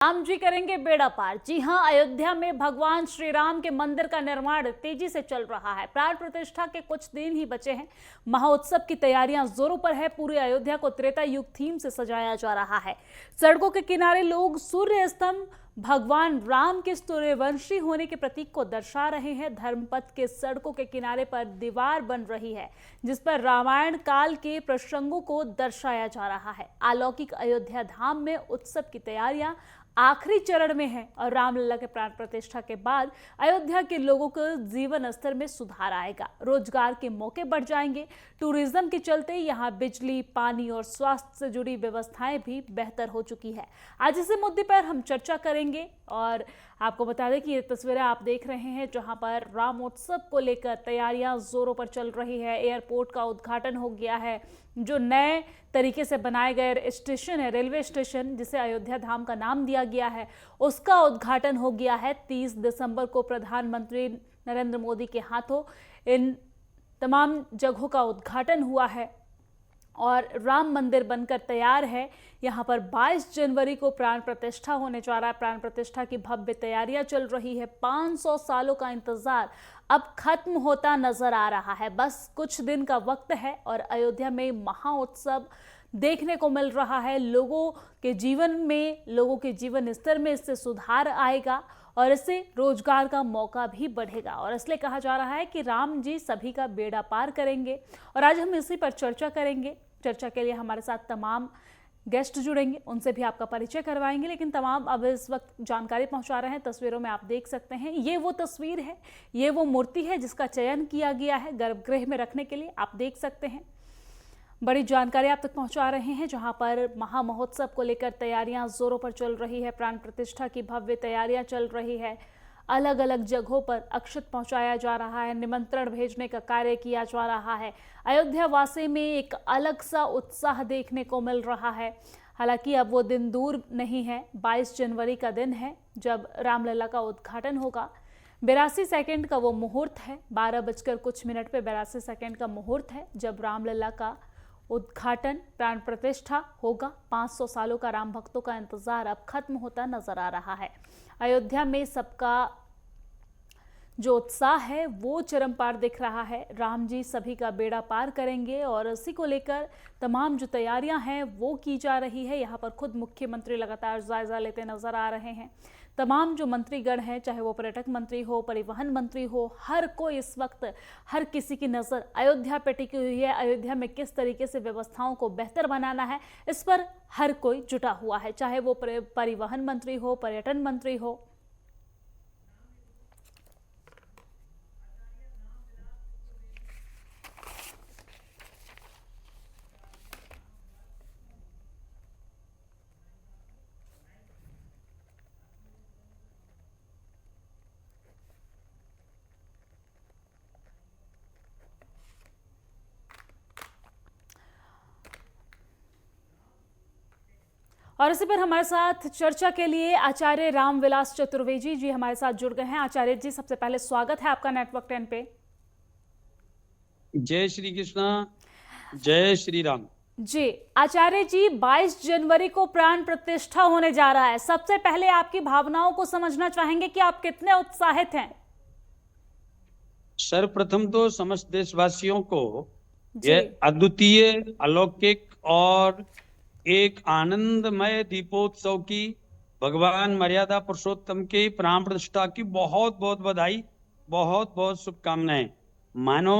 राम जी करेंगे बेड़ा पार। जी हां, अयोध्या में भगवान श्री राम के मंदिर का निर्माण तेजी से चल रहा है। प्राण प्रतिष्ठा के कुछ दिन ही बचे हैं। महोत्सव की तैयारियां जोरों पर है। पूरी अयोध्या को त्रेता युग थीम से सजाया जा रहा है। सड़कों के किनारे लोग सूर्य स्तंभ भगवान राम के सूर्यवंशी होने के प्रतीक को दर्शा रहे हैं। धर्मपथ के सड़कों के किनारे पर दीवार बन रही है जिस पर रामायण काल के प्रसंगों को दर्शाया जा रहा है। अलौकिक अयोध्या धाम में उत्सव की तैयारियां आखिरी चरण में है और रामलला के प्राण प्रतिष्ठा के बाद अयोध्या के लोगों को जीवन स्तर में सुधार आएगा। रोजगार के मौके बढ़ जाएंगे। टूरिज्म के चलते यहाँ बिजली, पानी और स्वास्थ्य से जुड़ी व्यवस्थाएं भी बेहतर हो चुकी है। आज इसी मुद्दे पर हम चर्चा करेंगे और आपको बता दें कि ये तस्वीरें आप देख रहे हैं जहां पर रामोत्सव को लेकर तैयारियां जोरों पर चल रही है। एयरपोर्ट का उद्घाटन हो गया है। जो नए तरीके से बनाए गए स्टेशन है, रेलवे स्टेशन जिसे अयोध्या धाम का नाम दिया गया है, उसका उद्घाटन हो गया है। 30 दिसंबर को प्रधानमंत्री नरेंद्र मोदी के हाथों इन तमाम जगहों का उद्घाटन हुआ है और राम मंदिर बनकर तैयार है। यहाँ पर 22 जनवरी को प्राण प्रतिष्ठा होने जा रहा है। प्राण प्रतिष्ठा की भव्य तैयारियां चल रही है। 500 सालों का इंतजार अब खत्म होता नजर आ रहा है। बस कुछ दिन का वक्त है और अयोध्या में महाउत्सव देखने को मिल रहा है। लोगों के जीवन में, लोगों के जीवन स्तर में इससे सुधार आएगा और इससे रोजगार का मौका भी बढ़ेगा। और इसलिए कहा जा रहा है कि राम जी सभी का बेड़ा पार करेंगे और आज हम इसी पर चर्चा करेंगे। चर्चा के लिए हमारे साथ तमाम गेस्ट जुड़ेंगे, उनसे भी आपका परिचय करवाएंगे। लेकिन तमाम अब इस वक्त जानकारी पहुंचा रहे हैं। तस्वीरों में आप देख सकते हैं, ये वो तस्वीर है, ये वो मूर्ति है जिसका चयन किया गया है गर्भगृह में रखने के लिए। आप देख सकते हैं, बड़ी जानकारी आप तक पहुंचा रहे हैं जहां पर महा महोत्सव को लेकर तैयारियां जोरों पर चल रही है। प्राण प्रतिष्ठा की भव्य तैयारियां चल रही है। अलग अलग जगहों पर अक्षत पहुंचाया जा रहा है, निमंत्रण भेजने का कार्य किया जा रहा है। अयोध्या वासी में एक अलग सा उत्साह देखने को मिल रहा है। हालांकि अब वो दिन दूर नहीं है। 22 जनवरी का दिन है जब रामलला का उद्घाटन होगा। 82 सेकंड का वो मुहूर्त है। 12 बजकर कुछ मिनट पे 82 सेकंड का मुहूर्त है जब रामलला का उद्घाटन, प्राण प्रतिष्ठा होगा। 500 सालों का राम भक्तों का इंतजार अब खत्म होता नजर आ रहा है। अयोध्या में सबका जो उत्साह है वो चरम पार दिख रहा है। राम जी सभी का बेड़ा पार करेंगे और इसी को लेकर तमाम जो तैयारियां हैं वो की जा रही है। यहाँ पर खुद मुख्यमंत्री लगातार जायजा लेते नजर आ रहे हैं। तमाम जो मंत्रीगण हैं, चाहे वो पर्यटक मंत्री हो, परिवहन मंत्री हो, हर कोई इस वक्त, हर किसी की नज़र अयोध्या पे टिकी हुई है। अयोध्या में किस तरीके से व्यवस्थाओं को बेहतर बनाना है, इस पर हर कोई जुटा हुआ है, चाहे वो परिवहन मंत्री हो, पर्यटन मंत्री हो। और इसी पर हमारे साथ चर्चा के लिए आचार्य रामविलास चतुर्वेदी जी हमारे साथ जुड़ गए हैं। आचार्य जी, सबसे पहले स्वागत है आपका नेटवर्क 10 पे। जय श्री कृष्णा, जय श्री राम। जी आचार्य जी, 22 जनवरी को प्राण प्रतिष्ठा होने जा रहा है। सबसे पहले आपकी भावनाओं को समझना चाहेंगे कि आप कितने उत्साहित हैं। सर्वप्रथम तो समस्त देशवासियों को यह अद्वितीय, अलौकिक और एक आनंदमय दीपोत्सव की, भगवान मर्यादा पुरुषोत्तम के प्राण प्रतिष्ठा की बहुत बहुत बधाई, बहुत बहुत शुभकामनाएं। मानो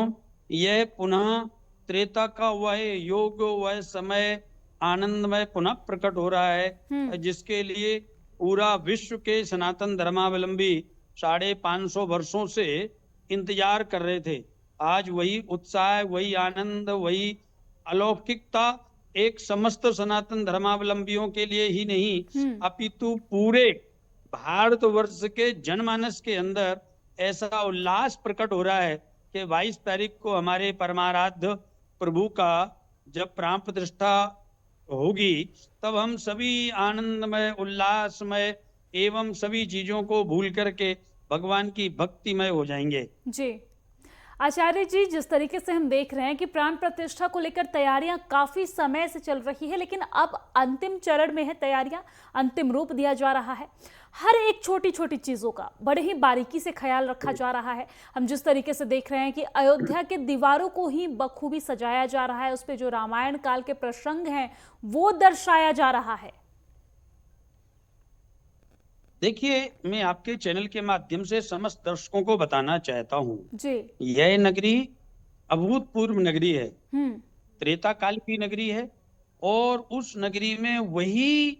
यह पुनः त्रेता का वह योग, वह समय आनंदमय पुनः प्रकट हो रहा है जिसके लिए पूरा विश्व के सनातन धर्मावलंबी 550 वर्षों से इंतजार कर रहे थे। आज वही उत्साह, वही आनंद, वही अलौकिकता एक समस्त सनातन धर्मावलंबियों के लिए ही नहीं अपितु पूरे भारतवर्ष के जनमानस के अंदर ऐसा उल्लास प्रकट हो रहा है कि 22 तारीख को हमारे परमाराध्य प्रभु का जब प्राण प्रतिष्ठा होगी तब हम सभी आनंदमय, उल्लासमय एवं सभी चीजों को भूल करके भगवान की भक्तिमय हो जाएंगे। जी आचार्य जी, जिस तरीके से हम देख रहे हैं कि प्राण प्रतिष्ठा को लेकर तैयारियां काफी समय से चल रही है, लेकिन अब अंतिम चरण में है तैयारियां, अंतिम रूप दिया जा रहा है। हर एक छोटी छोटी चीजों का बड़े ही बारीकी से ख्याल रखा जा रहा है। हम जिस तरीके से देख रहे हैं कि अयोध्या के दीवारों को ही बखूबी सजाया जा रहा है, उस पे जो रामायण काल के प्रसंग हैं वो दर्शाया जा रहा है। देखिए, मैं आपके चैनल के माध्यम से समस्त दर्शकों को बताना चाहता हूँ, जी। यह नगरी अभूतपूर्व नगरी है, हम्म। त्रेता काल की नगरी है। और उस नगरी में वही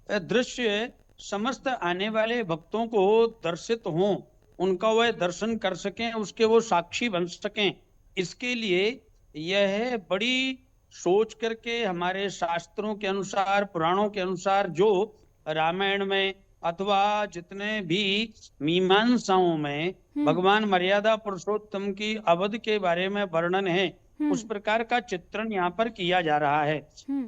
दृश्य समस्त आने वाले भक्तों को दर्शित हों, उनका वह दर्शन कर सकें, उसके वो साक्षी बन सकें। इसके लिए यह बड़ी सोच करके हमारे शास्त्रों के अनुसार, पुराणों के अनुसार, जो रामायण में अथवा जितने भी मीमांसाओं में भगवान मर्यादा पुरुषोत्तम की अवध के बारे में वर्णन है, उस प्रकार का चित्रण यहाँ पर किया जा रहा है।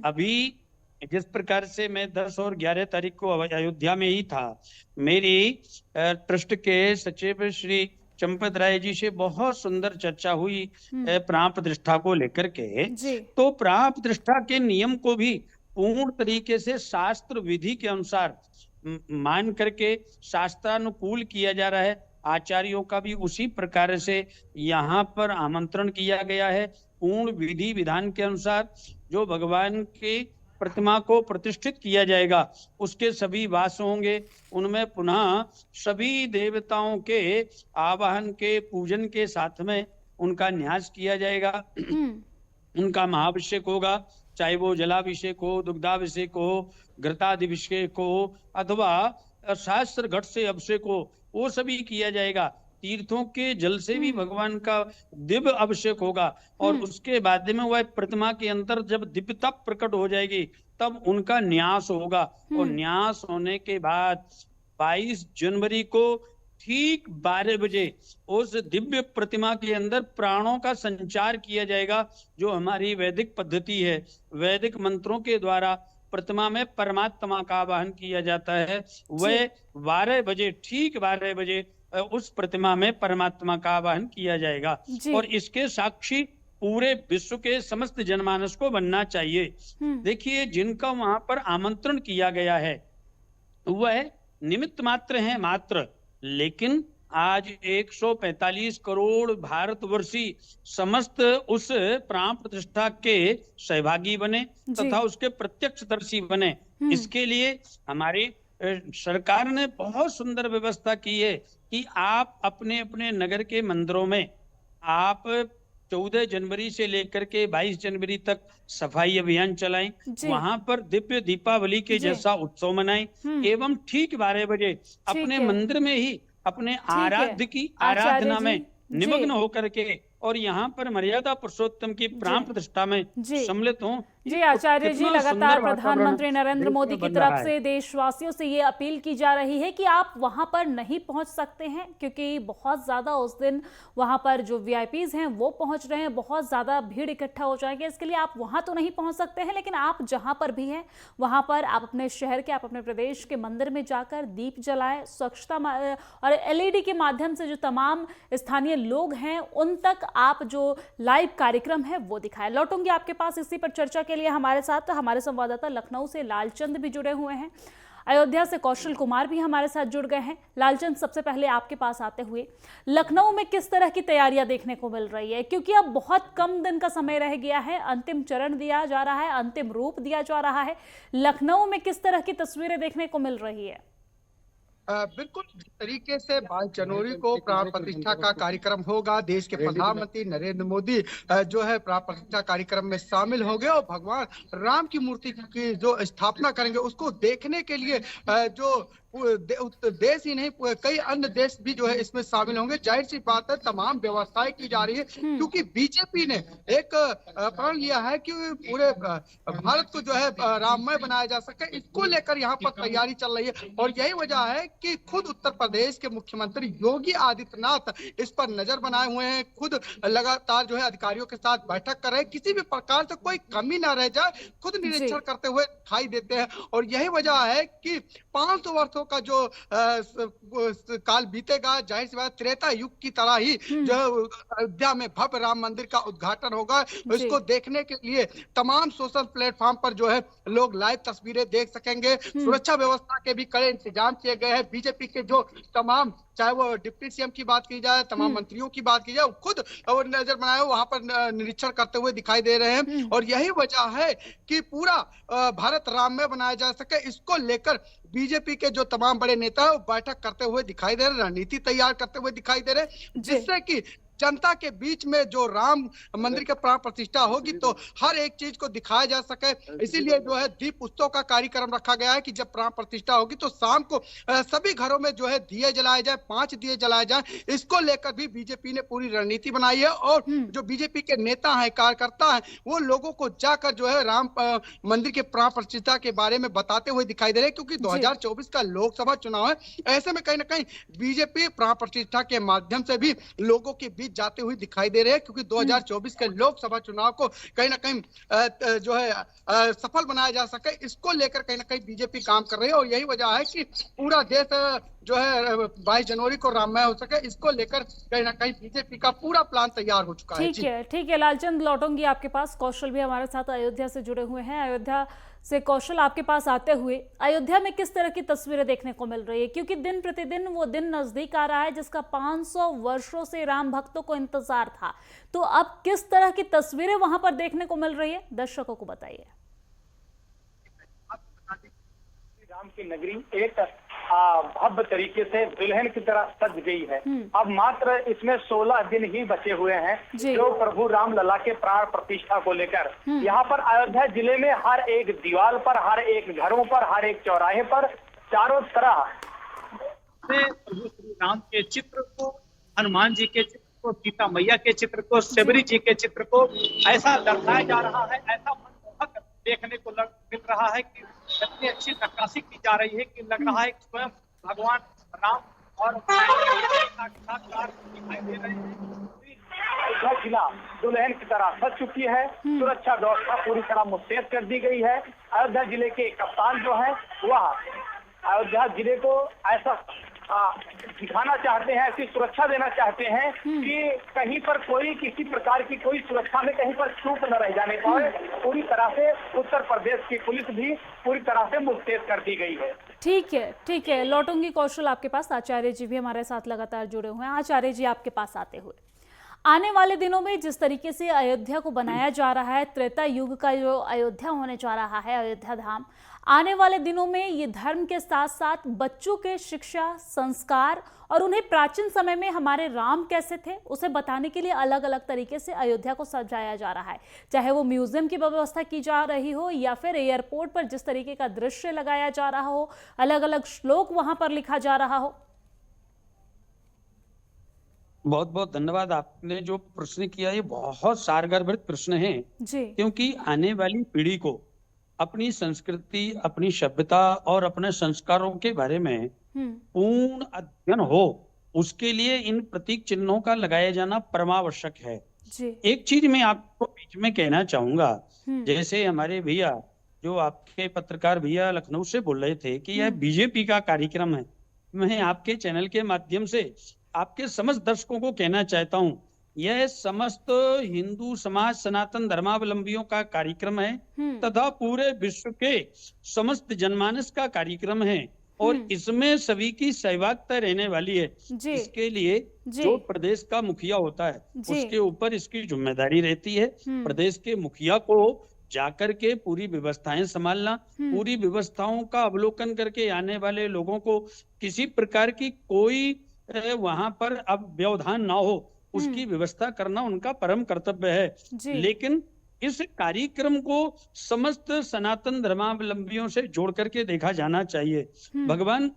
अभी जिस प्रकार से मैं 10 और 11 तारीख को अयोध्या में ही था, मेरी ट्रस्ट के सचिव श्री चंपत राय जी से बहुत सुंदर चर्चा हुई प्राण प्रतिष्ठा को लेकर के। तो प्राण प्रतिष्ठा के नियम को भी पूर्ण तरीके से शास्त्र विधि के अनुसार मान करके शास्त्रानुकूल किया जा रहा है। आचार्यों का भी उसी प्रकार से यहाँ पर आमंत्रण किया गया है। पूर्ण विधि विधान के अनुसार जो भगवान के प्रतिमा को प्रतिष्ठित किया जाएगा, उसके सभी वास होंगे, उनमें पुनः सभी देवताओं के आवाहन के पूजन के साथ में उनका न्यास किया जाएगा। उनका महाभिषेक होगा, चाहे वो जलाभिषेक हो, दुग्धाभिषेक हो, घृताभिषेक हो, अथवा शास्त्र घट से अभिषेक हो, वो सभी किया जाएगा। तीर्थों के जल से भी भगवान का दिव्य अभिषेक होगा। और उसके बाद में वह प्रतिमा के अंदर जब दिव्यता प्रकट हो जाएगी, तब उनका न्यास होगा। और न्यास होने के बाद 22 जनवरी को ठीक 12 बजे उस दिव्य प्रतिमा के अंदर प्राणों का संचार किया जाएगा, जो हमारी वैदिक पद्धति है। वैदिक मंत्रों के द्वारा प्रतिमा में परमात्मा का आवाहन किया जाता है। वह 12 बजे, ठीक 12 बजे उस प्रतिमा में परमात्मा का आवाहन किया जाएगा। और इसके साक्षी पूरे विश्व के समस्त जनमानस को बनना चाहिए। देखिए, जिनका वहां पर आमंत्रण किया गया है वह निमित्त मात्र हैं मात्र, लेकिन आज 145 करोड़ भारतवर्षी समस्त उस प्राण प्रतिष्ठा के सहभागी बने तथा उसके प्रत्यक्षदर्शी बने। इसके लिए हमारी सरकार ने बहुत सुंदर व्यवस्था की है कि आप अपने अपने नगर के मंदिरों में आप 14 जनवरी से लेकर के 22 जनवरी तक सफाई अभियान चलाएं, वहां पर दिव्य दीपावली के जैसा उत्सव मनाएं, एवं ठीक 12 बजे अपने मंदिर में ही अपने आराध्य की आराधना में निमग्न होकर के और यहाँ पर मर्यादा पुरुषोत्तम की प्राण प्रतिष्ठा में सम्मिलित हों। जी आचार्य जी, लगातार प्रधानमंत्री नरेंद्र मोदी की तरफ से देशवासियों से ये अपील की जा रही है कि आप वहां पर नहीं पहुंच सकते हैं, क्योंकि बहुत ज्यादा उस दिन वहां पर जो वीआईपीज हैं वो पहुंच रहे हैं, बहुत ज्यादा भीड़ इकट्ठा हो जाएगी। इसके लिए आप वहां तो नहीं पहुंच सकते हैं, लेकिन आप जहां पर भी हैं वहां पर आप अपने शहर के, आप अपने प्रदेश के मंदिर में जाकर दीप जलाएं, स्वच्छता और एलईडी के माध्यम से जो तमाम स्थानीय लोग हैं उन तक आप जो लाइव कार्यक्रम है वो दिखाएं। लौटूंगी आपके पास इसी पर चर्चा के लिए। हमारे साथ हमारे संवाददाता लखनऊ से लालचंद भी जुड़े हुए हैं, अयोध्या से कौशल कुमार भी हमारे साथ जुड़ गए हैं। लालचंद, सबसे पहले आपके पास आते हुए, लखनऊ में किस तरह की तैयारियां देखने को मिल रही है, क्योंकि अब बहुत कम दिन का समय रह गया है, अंतिम चरण दिया जा रहा है, अंतिम रूप दिया जा रहा है। लखनऊ में किस तरह की तस्वीरें देखने को मिल रही है? बिल्कुल, जिस तरीके से 22 जनवरी को प्राण प्रतिष्ठा का कार्यक्रम होगा, देश के प्रधानमंत्री नरेंद्र मोदी जो है प्राण प्रतिष्ठा कार्यक्रम में शामिल होंगे और भगवान राम की मूर्ति की जो स्थापना करेंगे, उसको देखने के लिए जो देश ही नहीं कई अन्य देश भी जो है इसमें शामिल होंगे। जाहिर सी बात है, तमाम व्यवस्थाएं की जा रही है, क्योंकि बीजेपी ने एक प्रण लिया है कि पूरे भारत को जो है राममय बनाया जा सके। इसको लेकर यहाँ पर तैयारी चल रही है और यही वजह है कि खुद उत्तर प्रदेश के मुख्यमंत्री योगी आदित्यनाथ इस पर नजर बनाए हुए हैं, खुद लगातार जो है अधिकारियों के साथ बैठक कर रहे हैं, किसी भी प्रकार से कोई कमी ना रह जाए, खुद निरीक्षण करते हुए दिखाई देते हैं। और यही वजह है कि 500 वर्षों का जो काल बीतेगा, जाहिर सी बात त्रेता युग की तरह ही जो अयोध्या में भव्य राम मंदिर का उद्घाटन होगा। इसको देखने के लिए तमाम सोशल प्लेटफॉर्म पर जो है लोग लाइव तस्वीरें देख सकेंगे। सुरक्षा व्यवस्था के भी कड़े इंतजाम किए गए हैं। बीजेपी के जो तमाम, चाहे वो डिप्टी सीएम की बात की जाए, तमाम मंत्रियों की बात की जाए, खुद वो नजर बनाए वहां पर निरीक्षण करते हुए दिखाई दे रहे हैं। और यही वजह है कि पूरा भारत राममय बनाया जा सके, इसको लेकर बीजेपी के जो तमाम बड़े नेता है वो बैठक करते हुए दिखाई दे रहे, रणनीति तैयार करते हुए दिखाई दे रहे, जिससे कि जनता के बीच में जो राम मंदिर के प्राण प्रतिष्ठा होगी तो हर एक चीज को दिखाया जा सके। इसीलिए जो है दीप उत्सव का कार्यक्रम रखा गया है कि जब प्राण प्रतिष्ठा होगी तो शाम को सभी घरों में जो है दिए जलाए जाए, 5 दिए जलाए जाए। इसको लेकर भी बीजेपी ने पूरी रणनीति बनाई है। और जो बीजेपी के नेता हैं, कार्यकर्ता हैं, वो लोगों को जाकर जो है राम मंदिर के प्राण प्रतिष्ठा के बारे में बताते हुए दिखाई दे रहे हैं, क्योंकि 2024 का लोकसभा चुनाव है। ऐसे में कहीं ना कहीं बीजेपी प्राण प्रतिष्ठा के माध्यम से भी लोगों के बीच जाते हुए दिखाई दे रहे हैं, क्योंकि 2024 के लोकसभा चुनाव को कहीं ना कहीं जो है सफल बनाया जा सके, इसको लेकर कहीं ना कहीं बीजेपी काम कर रही है। और यही वजह है कि पूरा देश जो है 22 जनवरी को राममय हो सके, इसको लेकर कहीं ना कहीं बीजेपी का पूरा प्लान तैयार हो चुका है। ठीक है लालचंद, लौटूंगी आपके पास। कौशल भी हमारे साथ अयोध्या से जुड़े हुए हैं। अयोध्या से कौशल, आपके पास आते हुए अयोध्या में किस तरह की तस्वीरें देखने को मिल रही है, क्योंकि दिन प्रतिदिन वो दिन नजदीक आ रहा है जिसका 500 वर्षों से राम भक्तों को इंतजार था। तो अब किस तरह की तस्वीरें वहां पर देखने को मिल रही है, दर्शकों को बताइए। राम की नगरी एक भव्य तरीके से दुल्हन की तरह सज गई है। अब मात्र इसमें 16 दिन ही बचे हुए हैं जो प्रभु राम लला के प्राण प्रतिष्ठा को लेकर यहाँ पर अयोध्या जिले में हर एक दीवार पर, हर एक घरों पर, हर एक चौराहे पर चारों तरह से प्रभु श्री राम के चित्र को, हनुमान जी के चित्र को, सीता मैया के चित्र को, शबरी जी के चित्र को ऐसा दर्शाया जा रहा है, ऐसा मनमोहक देखने को मिल रहा है कि इतनी अच्छी नक्काशी की जा रही है कि लग रहा है स्वयं भगवान राम और दिखाई दे रहे हैं। जिला दुल्हन की तरह सज चुकी है। सुरक्षा व्यवस्था पूरी तरह मुस्तैद कर दी गई है। अयोध्या जिले के कप्तान जो है वह अयोध्या जिले को ऐसा दिखाना चाहते हैं, ऐसी सुरक्षा देना चाहते हैं कि कहीं पर कोई किसी प्रकार की कोई सुरक्षा में कहीं पर चूक न रह जाने पाए। पूरी तरह से उत्तर प्रदेश की पुलिस भी पूरी तरह से मुस्तैद कर दी गई है। ठीक है, लौटूंगी कौशल आपके पास। आचार्य जी भी हमारे साथ लगातार जुड़े हुए हैं। आचार्य जी, आपके पास आते हुए, आने वाले दिनों में जिस तरीके से अयोध्या को बनाया जा रहा है, त्रेता युग का जो अयोध्या होने जा रहा है, अयोध्या धाम, आने वाले दिनों में ये धर्म के साथ साथ बच्चों के शिक्षा, संस्कार और उन्हें प्राचीन समय में हमारे राम कैसे थे उसे बताने के लिए अलग अलग तरीके से अयोध्या को सजाया जा रहा है। चाहे वो म्यूजियम की व्यवस्था की जा रही हो या फिर एयरपोर्ट पर जिस तरीके का दृश्य लगाया जा रहा हो, अलग अलग श्लोक वहां पर लिखा जा रहा हो। बहुत बहुत धन्यवाद। आपने जो प्रश्न किया ये बहुत सारगर्भित प्रश्न है जी, क्योंकि आने वाली पीढ़ी को अपनी संस्कृति, अपनी सभ्यता और अपने संस्कारों के बारे में पूर्ण अध्ययन हो, उसके लिए इन प्रतीक चिन्हों का लगाया जाना परमावश्यक है जी। एक चीज मैं आपको बीच में कहना चाहूंगा, जैसे हमारे भैया जो आपके पत्रकार भैया लखनऊ से बोल रहे थे कि यह बीजेपी का कार्यक्रम है, मैं आपके चैनल के माध्यम से आपके समस्त दर्शकों को कहना चाहता हूँ, यह समस्त हिंदू समाज सनातन धर्मावलंबियों का कार्यक्रम है तथा पूरे विश्व के समस्त जनमानस का कार्यक्रम है और इसमें सभी की सहभागिता रहने वाली है। इसके लिए जो प्रदेश का मुखिया होता है उसके ऊपर इसकी जिम्मेदारी रहती है। प्रदेश के मुखिया को जाकर के पूरी व्यवस्थाएं संभालना, पूरी व्यवस्थाओं का अवलोकन करके आने वाले लोगों को किसी प्रकार की कोई वहां पर अब व्यवधान ना हो उसकी व्यवस्था करना उनका परम कर्तव्य है। लेकिन इस कार्यक्रम को समस्त सनातन धर्मावलंबियों से जोड़ करके देखा जाना चाहिए। भगवान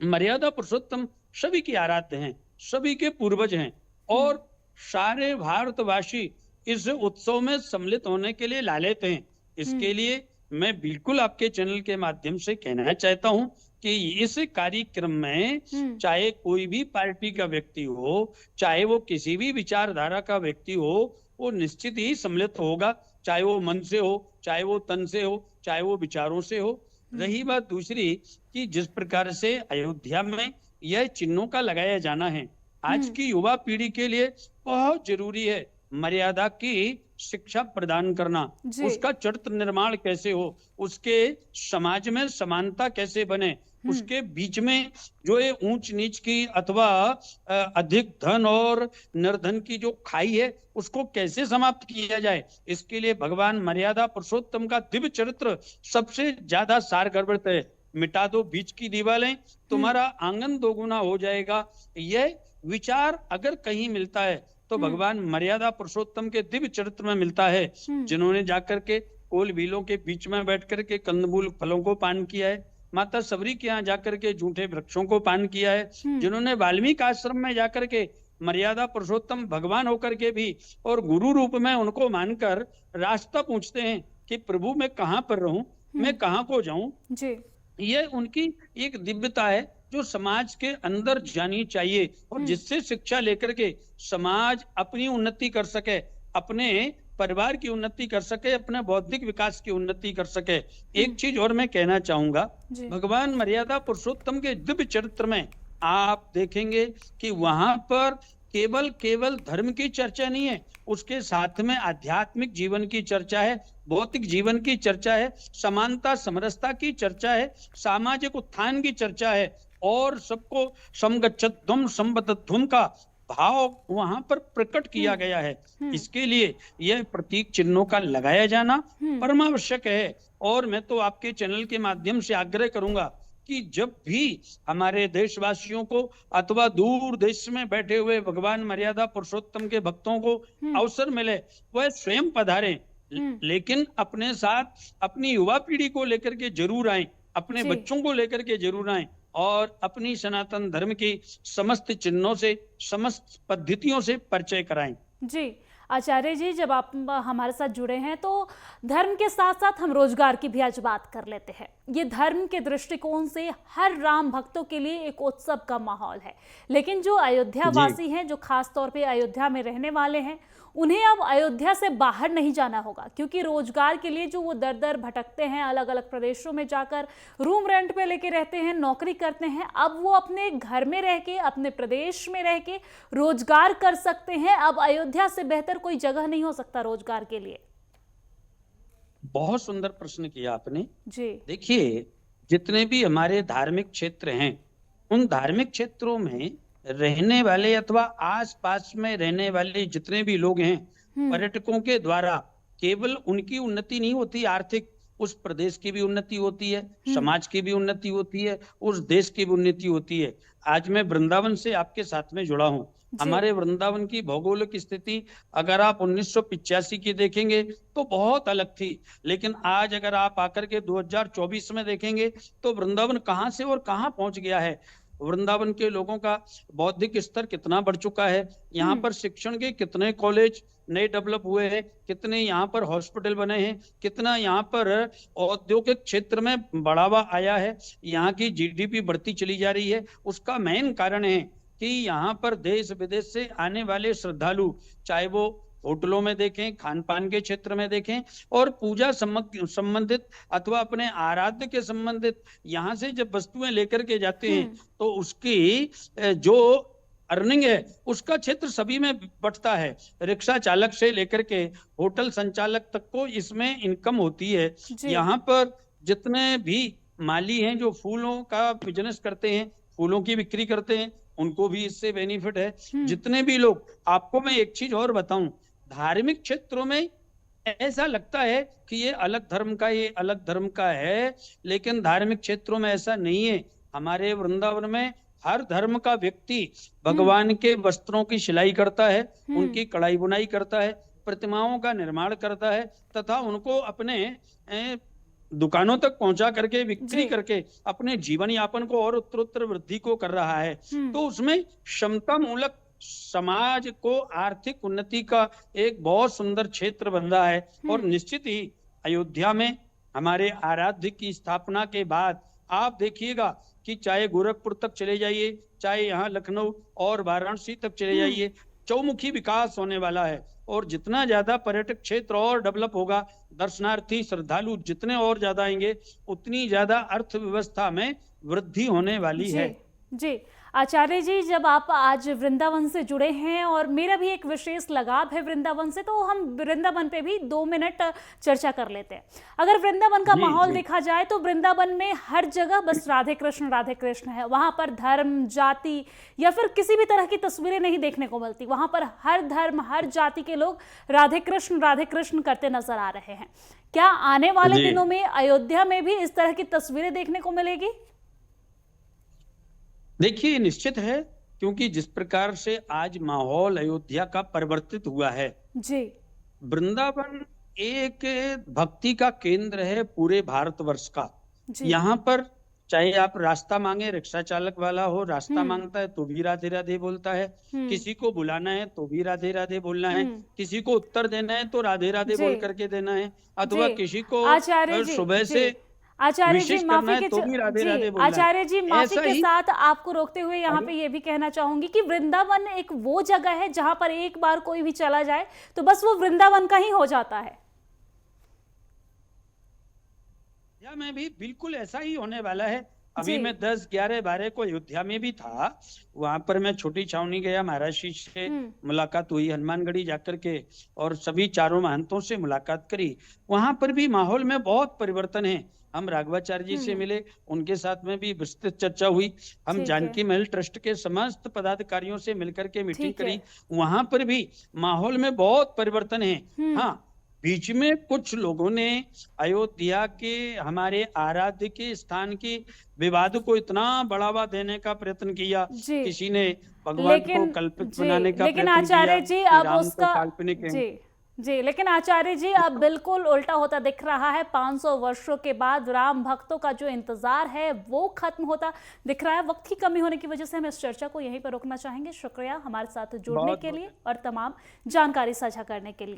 मर्यादा पुरुषोत्तम सभी के आराध्य हैं, सभी के पूर्वज हैं और सारे भारतवासी इस उत्सव में सम्मिलित होने के लिए लालेत हैं। इसके लिए मैं बिल्कुल आपके चैनल के माध्यम से कहना चाहता हूं कि इस कार्यक्रम में चाहे कोई भी पार्टी का व्यक्ति हो, चाहे वो किसी भी विचारधारा का व्यक्ति हो, वो निश्चित ही सम्मिलित होगा, चाहे वो मन से हो, चाहे वो तन से हो, चाहे वो विचारों से हो। रही बात दूसरी कि जिस प्रकार से अयोध्या में यह चिन्हों का लगाया जाना है, आज की युवा पीढ़ी के लिए बहुत जरूरी है मर्यादा की शिक्षा प्रदान करना, उसका चरित्र निर्माण कैसे हो, उसके समाज में समानता कैसे बने, उसके बीच में जो ये ऊंच नीच की अथवा अधिक धन और निर्धन की जो खाई है उसको कैसे समाप्त किया जाए, इसके लिए भगवान मर्यादा पुरुषोत्तम का दिव्य चरित्र सबसे ज्यादा सारगर्भित है। मिटा दो बीच की दीवारें, तुम्हारा आंगन दोगुना हो जाएगा। यह विचार अगर कहीं मिलता है तो भगवान मर्यादा पुरुषोत्तम के दिव्य चरित्र में मिलता है, जिन्होंने जाकर के कोल बीलों के बीच में बैठ करके कंदमूल फलों को पान किया है, माता सबरी के यहाँ जाकर के झूठे वृक्षों को पान किया है, जिन्होंने वाल्मीकि आश्रम में जाकर के मर्यादा पुरुषोत्तम भगवान होकर के भी और गुरु रूप में उनको मानकर रास्ता पूछते हैं कि प्रभु मैं कहाँ पर रहूं, मैं कहाँ को जाऊं। ये उनकी एक दिव्यता है जो समाज के अंदर जानी चाहिए और जिससे शिक्षा लेकर के समाज अपनी उन्नति कर सके, अपने परिवार की उन्नति कर सके, अपने बौद्धिक विकास की उन्नति कर सके। एक चीज और मैं कहना चाहूंगा, भगवान मर्यादा पुरुषोत्तम के दिव्य चरित्र में आप देखेंगे कि वहां पर केवल धर्म की चर्चा नहीं है, उसके साथ में आध्यात्मिक जीवन की चर्चा है, भौतिक जीवन की चर्चा है, समानता समरसता की चर्चा है, सामाजिक उत्थान की चर्चा है और सबको समगच्छध्वम संबद्धध्वम का भाव वहां पर प्रकट किया गया है। इसके लिए यह प्रतीक चिन्हों का लगाया जाना परमावश्यक है। और मैं तो आपके चैनल के माध्यम से आग्रह करूंगा कि जब भी हमारे देशवासियों को अथवा दूर देश में बैठे हुए भगवान मर्यादा पुरुषोत्तम के भक्तों को अवसर मिले, वह स्वयं पधारें, लेकिन अपने साथ अपनी युवा पीढ़ी को लेकर के जरूर आए, अपने बच्चों को लेकर के जरूर आए और अपनी सनातन धर्म की समस्त चिन्हों से, समस्त पद्धतियों से परिचय कराएं। जी आचार्य जी, जब आप हमारे साथ जुड़े हैं तो धर्म के साथ साथ हम रोजगार की भी आज बात कर लेते हैं। ये धर्म के दृष्टिकोण से हर राम भक्तों के लिए एक उत्सव का माहौल है, लेकिन जो अयोध्या वासी हैं, जो खास तौर पे अयोध्या में रहने वाले हैं, उन्हें अब अयोध्या से बाहर नहीं जाना होगा, क्योंकि रोजगार के लिए जो वो दर दर भटकते हैं, अलग अलग प्रदेशों में जाकर रूम रेंट पे लेके रहते हैं, नौकरी करते हैं, अब वो अपने घर में रह के, अपने प्रदेश में रह के रोजगार कर सकते हैं। अब अयोध्या से बेहतर कोई जगह नहीं हो सकता रोजगार के लिए। बहुत सुंदर प्रश्न किया आपने जी। देखिए, जितने भी हमारे धार्मिक क्षेत्र हैं, उन धार्मिक क्षेत्रों में रहने वाले अथवा आसपास में रहने वाले जितने भी लोग हैं, पर्यटकों के द्वारा केवल उनकी उन्नति नहीं होती आर्थिक, उस प्रदेश की भी उन्नति होती है, समाज की भी उन्नति होती है, उस देश की भी उन्नति होती है। आज मैं वृंदावन से आपके साथ में जुड़ा हूँ। हमारे वृंदावन की भौगोलिक स्थिति अगर आप 1985 की देखेंगे तो बहुत अलग थी, लेकिन आज अगर आप आकर के 2024 में देखेंगे तो वृंदावन कहाँ से और कहाँ पहुंच गया है। वृंदावन के लोगों का बौद्धिक स्तर कितना बढ़ चुका है, यहाँ पर शिक्षण के कितने कॉलेज नए डेवलप हुए हैं, कितने यहाँ पर हॉस्पिटल बने हैं, कितना यहाँ पर औद्योगिक क्षेत्र में बढ़ावा आया है, यहाँ की जीडीपी बढ़ती चली जा रही है। उसका मेन कारण है कि यहाँ पर देश विदेश से आने वाले श्रद्धालु, चाहे वो होटलों में देखें, खान पान के क्षेत्र में देखें और पूजा संबंधित अथवा अपने आराध्य के संबंधित यहाँ से जब वस्तुएं लेकर के जाते हैं तो उसकी जो अर्निंग है उसका क्षेत्र सभी में बढ़ता है। रिक्शा चालक से लेकर के होटल संचालक तक को इसमें इनकम होती है। यहाँ पर जितने भी माली हैं जो फूलों का बिजनेस करते हैं, फूलों की बिक्री करते हैं, उनको भी इससे बेनिफिट है। जितने भी लोग, आपको मैं एक चीज और बताऊं, धार्मिक क्षेत्रों में ऐसा लगता है कि ये अलग धर्म का, ये अलग धर्म का है, लेकिन धार्मिक क्षेत्रों में ऐसा नहीं है। हमारे वृंदावन में हर धर्म का व्यक्ति भगवान के वस्त्रों की सिलाई करता है, उनकी कढ़ाई बुनाई करता है, प्रतिमाओं का निर्माण करता है तथा उनको अपने दुकानों तक पहुंचा करके बिक्री करके अपने जीवन यापन को और उत्तरोत्तर वृद्धि को कर रहा है। तो उसमें क्षमता मूलक समाज को आर्थिक उन्नति का एक बहुत सुंदर क्षेत्र बन रहा है। और निश्चित ही अयोध्या में हमारे आराध्य की स्थापना के बाद आप देखिएगा कि चाहे गोरखपुर तक चले जाइए, चाहे यहाँ लखनऊ और वाराणसी तक चले जाइए, चौमुखी विकास होने वाला है। और जितना ज्यादा पर्यटक क्षेत्र और डेवलप होगा, दर्शनार्थी श्रद्धालु जितने और ज्यादा आएंगे, उतनी ज्यादा अर्थव्यवस्था में वृद्धि होने वाली है। जी आचार्य जी, जब आप आज वृंदावन से जुड़े हैं और मेरा भी एक विशेष लगाव है वृंदावन से, तो हम वृंदावन पे भी 2 मिनट चर्चा कर लेते हैं। अगर वृंदावन का माहौल देखा जाए तो वृंदावन में हर जगह बस राधे कृष्ण है। वहां पर धर्म, जाति या फिर किसी भी तरह की तस्वीरें नहीं देखने को मिलती। वहां पर हर धर्म, हर जाति के लोग राधे कृष्ण करते नजर आ रहे हैं। क्या आने वाले दिनों में अयोध्या में भी इस तरह की तस्वीरें देखने को मिलेगी? देखिए, निश्चित है, क्योंकि जिस प्रकार से आज माहौल अयोध्या का परिवर्तित हुआ है जी। वृंदावन एक भक्ति का केंद्र है पूरे भारतवर्ष का। यहाँ पर चाहे आप रास्ता मांगे, रिक्शा चालक वाला हो, रास्ता मांगता है तो भी राधे राधे बोलता है, किसी को बुलाना है तो भी राधे राधे बोलना है, किसी को उत्तर देना है तो राधे राधे बोल करके देना है, अथवा किसी को सुबह से आचार्य जी माफी के आचार्य जी माफी के ही साथ आपको रोकते हुए यहाँ पे ये भी कहना चाहूंगी कि वृंदावन एक वो जगह है जहां पर एक बार कोई भी चला जाए तो बस वो वृंदावन का ही हो जाता है। अयोध्या में भी बिल्कुल ऐसा ही होने वाला है। अभी मैं 10, 11, 12 को अयोध्या में भी था। वहां पर मैं छोटी छावनी गया, महाराज जी से मुलाकात हुई, हनुमानगढ़ी जाकर के, और सभी चारों महंतों से मुलाकात करी। वहां पर भी माहौल में बहुत परिवर्तन है। हम राघवाचार्य जी से मिले, उनके साथ में भी विस्तृत चर्चा हुई। हम जानकी महल ट्रस्ट के समस्त पदाधिकारियों से मिलकर के मीटिंग करी। वहां पर भी माहौल में बहुत परिवर्तन है। हाँ, बीच में कुछ लोगों ने अयोध्या के हमारे आराध्य के स्थान के विवाद को इतना बढ़ावा देने का प्रयत्न किया। किसी ने भगवान को कल्पित बनाने का लेकिन आचार्य जी अब उसका काल्पनिक जी, लेकिन आचार्य जी अब बिल्कुल उल्टा होता दिख रहा है। 500 वर्षों के बाद राम भक्तों का जो इंतजार है वो खत्म होता दिख रहा है। वक्त की कमी होने की वजह से हम इस चर्चा को यहीं पर रोकना चाहेंगे। शुक्रिया हमारे साथ जुड़ने के लिए और तमाम जानकारी साझा करने के लिए।